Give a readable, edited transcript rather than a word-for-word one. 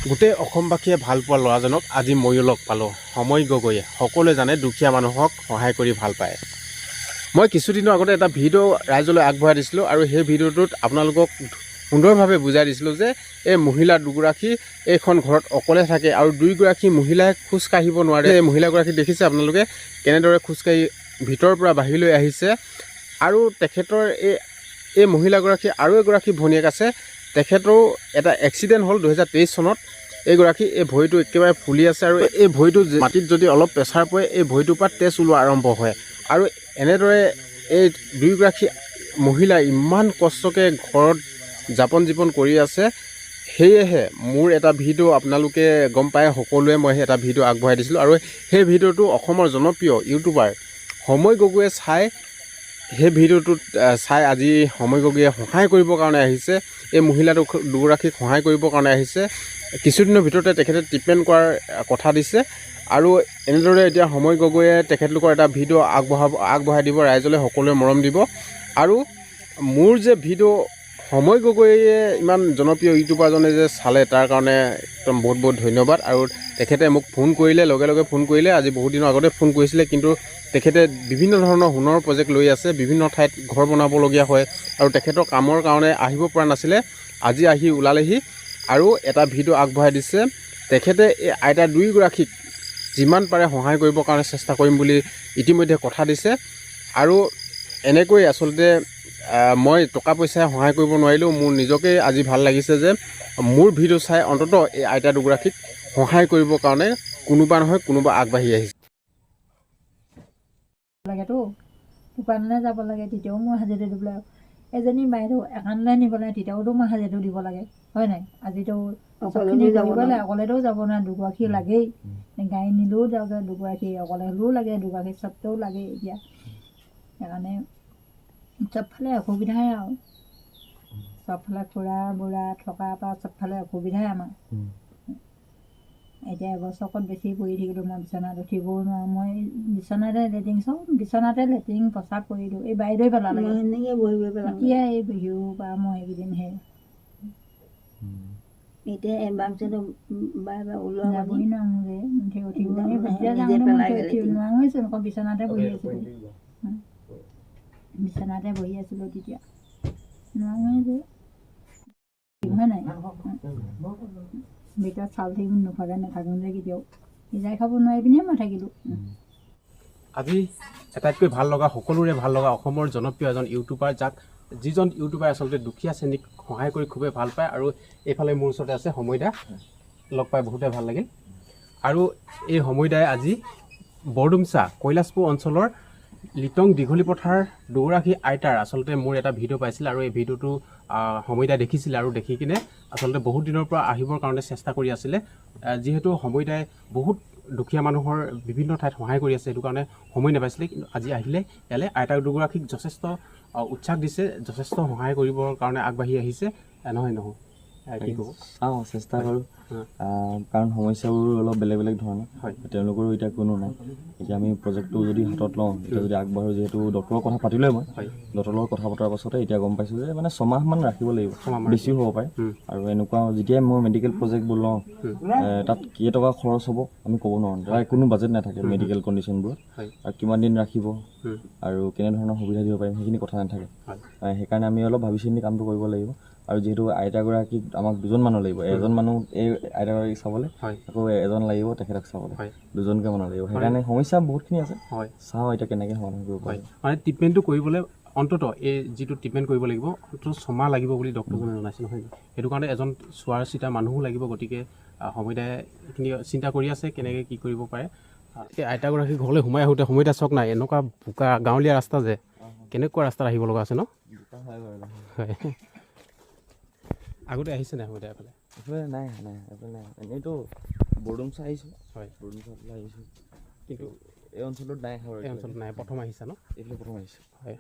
গোটেই অসমবাসীয়ে ভাল পোৱা ল'ৰাজনক আজি ময়ো লগ পালোঁ। সময় গগৈয়ে সকলোৱে জানে দুখীয়া মানুহক সহায় কৰি ভাল পায়। মই কিছুদিনৰ আগতে এটা ভিডিঅ' ৰাইজলৈ আগবঢ়াই দিছিলোঁ আৰু সেই ভিডিঅ'টোত আপোনালোকক সুন্দৰভাৱে বুজাই দিছিলোঁ যে এই মহিলা দুগৰাকী এইখন ঘৰত অকলে থাকে আৰু দুইগৰাকী মহিলাই খোজ কাঢ়িব নোৱাৰে। এই মহিলাগৰাকী দেখিছে আপোনালোকে কেনেদৰে খোজকাঢ়ি ভিতৰৰ পৰা বাহিৰলৈ আহিছে। আৰু তেখেতৰ এই মহিলাগৰাকী আৰু এগৰাকী ভনীয়েক আছে, তেখেতৰো এটা এক্সিডেণ্ট হ'ল 2023 চনত। এইগৰাকী এই ভৰিটো একেবাৰে ফুলি আছে আৰু এই ভৰিটো মাটিত যদি অলপ প্ৰেছাৰ পৰে এই ভৰিটোৰ পৰা তেজ ওলোৱা আৰম্ভ হয়। আৰু এনেদৰে এই দুয়োগৰাকী মহিলা ইমান কষ্টকৈ ঘৰত যাপন জীৱন কৰি আছে। সেয়েহে মোৰ এটা ভিডিঅ' আপোনালোকে গম পায়, সকলোৱে মই এটা ভিডিঅ' আগবঢ়াই দিছিলোঁ আৰু সেই ভিডিঅ'টো অসমৰ জনপ্ৰিয় ইউটিউবাৰ সময় গগৈয়ে সেই ভিডিঅ'টোত চাই আজি সময় গগৈয়ে সহায় কৰিবৰ কাৰণে আহিছে। এই মহিলা দুগৰাকীক সহায় কৰিবৰ কাৰণে আহিছে। কিছুদিনৰ ভিতৰতে তেখেতে ট্ৰিটমেণ্ট কৰাৰ কথা দিছে আৰু এনেদৰে এতিয়া সময় গগৈয়ে তেখেতলোকৰ এটা ভিডিঅ' আগবঢ়াই দিব, ৰাইজলৈ সকলোৱে মৰম দিব। আৰু মোৰ যে ভিডিঅ' সময় গগৈয়ে ইমান জনপ্ৰিয় ইউটিউবাৰজনে যে চালে তাৰ কাৰণে একদম বহুত বহুত ধন্যবাদ। আৰু তেখেতে মোক ফোন কৰিলে, লগে লগে ফোন কৰিলে। আজি বহুত দিনৰ আগতে ফোন কৰিছিলে, কিন্তু তেখেতে বিভিন্ন ধৰণৰ সোণৰ প্ৰজেক্ট লৈ আছে, বিভিন্ন ঠাইত ঘৰ বনাবলগীয়া হয় আৰু তেখেতৰ কামৰ কাৰণে আহিব পৰা নাছিলে। আজি আহি ওলালেহি আৰু এটা ভিডিঅ' আগবঢ়াই দিছে। তেখেতে এই আইতা দুয়োগৰাকীক যিমান পাৰে সহায় কৰিবৰ কাৰণে চেষ্টা কৰিম বুলি ইতিমধ্যে কথা দিছে। আৰু এনেকৈ আচলতে মই টকা পইচাই সহায় কৰিব নোৱাৰিলেও মোৰ নিজকে আজি ভাল লাগিছে যে মোৰ ভিডিঅ' চাই অন্ততঃ এই আইতা দুগৰাকীক সহায় কৰিবৰ কাৰণে কোনোবা নহয় কোনোবা আগবাঢ়ি আহিছে। লাগেতো দোকানলৈ যাব লাগে, তেতিয়াও মই হাজিৰা দিব লাগে। এজনী বাইদেউ একানলৈ নিব লাগে, তেতিয়াওতো মই হাজিৰাটো দিব লাগে, হয় নাই? আজিতো অকলেতো যাব নোৱাৰে, দুগৰাকী লাগেই। গাড়ী নিলেও যাওঁগে দুগৰাকী, অকলে হ'লেও লাগে, দুগৰাকী চবতেও লাগে। এতিয়া সেইকাৰণে চবফালে অসুবিধাই আৰু চবফালে খুৰা বুঢ়া থকাৰ পৰা চবফালে অসুবিধাই আমাৰ। এতিয়া এবছৰত বেছি পৰি থাকিলোঁ, মই বিচনাত উঠিবও নোৱাৰোঁ। মই বিচনাতে লেট্ৰিন প্ৰস্ৰাৱ কৰি দিওঁ। এই বাইদেৱে পেলালে এতিয়া এই বিহু বা মই এইকেইদিনহে এতিয়া এবাৰ পিছত যাবই নোৱাৰোঁগৈ, উঠিব নোৱাৰোঁচোন। আকৌ বিচনাতে বহি আছিলোঁ, তেতিয়া নোৱাৰোঁৱে যে, হয় নাই? ভিতৰত চাউল থাকিব নোখোৱাকৈ নাথাকোঁ যে কেতিয়াও, সিজাই খাব নোৱাৰি পিনে মই থাকিলোঁ। আজি আটাইতকৈ ভাল লগা, সকলোৰে ভাল লগা অসমৰ জনপ্ৰিয় এজন ইউটিউবাৰ, যিজন ইউটিউবাৰে আচলতে দুখীয়া শ্ৰেণীক সহায় কৰি খুবেই ভাল পায়। আৰু এইফালে মোৰ ওচৰতে আছে সময় দা, লগ পাই বহুতেই ভাল লাগিল। আৰু এই সময় দাই আজি বৰডুমচা কৈলাশপুৰ অঞ্চলৰ লিটং দীঘলী পথাৰ দুগৰাকী আইতাৰ আচলতে মোৰ এটা ভিডিঅ' পাইছিল আৰু এই ভিডিঅ'টো সময় দাই দেখিছিলে আৰু দেখি কিনে আচলতে বহুত দিনৰ পৰা আহিবৰ কাৰণে চেষ্টা কৰি আছিলে। যিহেতু সময় দাই বহুত দুখীয়া মানুহৰ বিভিন্ন ঠাইত সহায় কৰি আছে, সেইটো কাৰণে সময় নাপাইছিলে, কিন্তু আজি আহিলে ইয়ালৈ আইতা দুগৰাকীক যথেষ্ট উৎসাহ দিছে, যথেষ্ট সহায় কৰিবৰ কাৰণে আগবাঢ়ি আহিছে, নহয় কি ক'ব? চাওঁ, চেষ্টা কৰোঁ, কাৰণ সমস্যাবোৰ অলপ বেলেগ বেলেগ ধৰণৰ হয়। তেওঁলোকৰো এতিয়া কোনো নাই। এতিয়া আমি প্ৰজেক্টটো যদি হাতত লওঁ, এতিয়া যদি আগবাঢ়োঁ, যিহেতু ডক্টৰৰ কথা পাতিলোৱে মই, ডক্টৰৰ লগত কথা পতাৰ পাছতে এতিয়া গম পাইছোঁ যে মানে 6 মাহমান ৰাখিব লাগিব, বেছিও হ'ব পাৰে। আৰু এনেকুৱা যেতিয়াই মই মেডিকেল প্ৰজেক্টবোৰ লওঁ, তাত কেইটকা খৰচ হ'ব আমি ক'ব নোৱাৰোঁ, তাৰ কোনো বাজেট নাথাকে মেডিকেল কণ্ডিশ্যনবোৰত। আৰু কিমান দিন ৰাখিব আৰু কেনেধৰণৰ সুবিধা দিব পাৰিম সেইখিনি কথা নাথাকে। সেইকাৰণে আমি অলপ ভাবি চিন্তি কামটো কৰিব লাগিব। আৰু যিহেতু আইতাগৰাকীক আমাক 2জন মানুহ লাগিব, এজন মানুহ এই আইতাগৰাকীক চাবলৈ, আকৌ এজন লাগিব তেখেতক চাবলৈ, 2জনকৈ মানুহ লাগিব। সেইকাৰণে সমস্যা বহুতখিনি আছে। চাওঁ এতিয়া কেনেকৈ সমাধান কৰিব পাৰি। মানে ট্ৰিটমেণ্টটো কৰিবলৈ অন্ততঃ এই যিটো ট্ৰিটমেণ্ট কৰিব লাগিব অন্ততঃ 6 মাহ লাগিব বুলি ডক্টৰজনে জনাইছে, নহয়? সেইটো কাৰণে এজন চোৱাৰ চিতা মানুহো লাগিব। গতিকে সময় এইখিনি চিন্তা কৰি আছে কেনেকৈ কি কৰিব পাৰে। এই আইতাগৰাকী ঘৰলৈ সোমাই আহোঁতে সময়টা চক নাই, এনেকুৱা বোকা গাঁৱলীয়া ৰাস্তা যে, কেনেকুৱা ৰাস্তাত আহিব লগা আছে ন? হয়, আগতে আহিছে নাই সময় এইফালে? এইফালে নাই, এনেইতো বৰডুমচা আহিছোঁ, হয়, বৰডুমচা আহিছোঁ, কিন্তু এই অঞ্চলত নাই। এই অঞ্চলত নাই, প্ৰথম আহিছা ন? এইফালে প্ৰথম আহিছোঁ, হয়।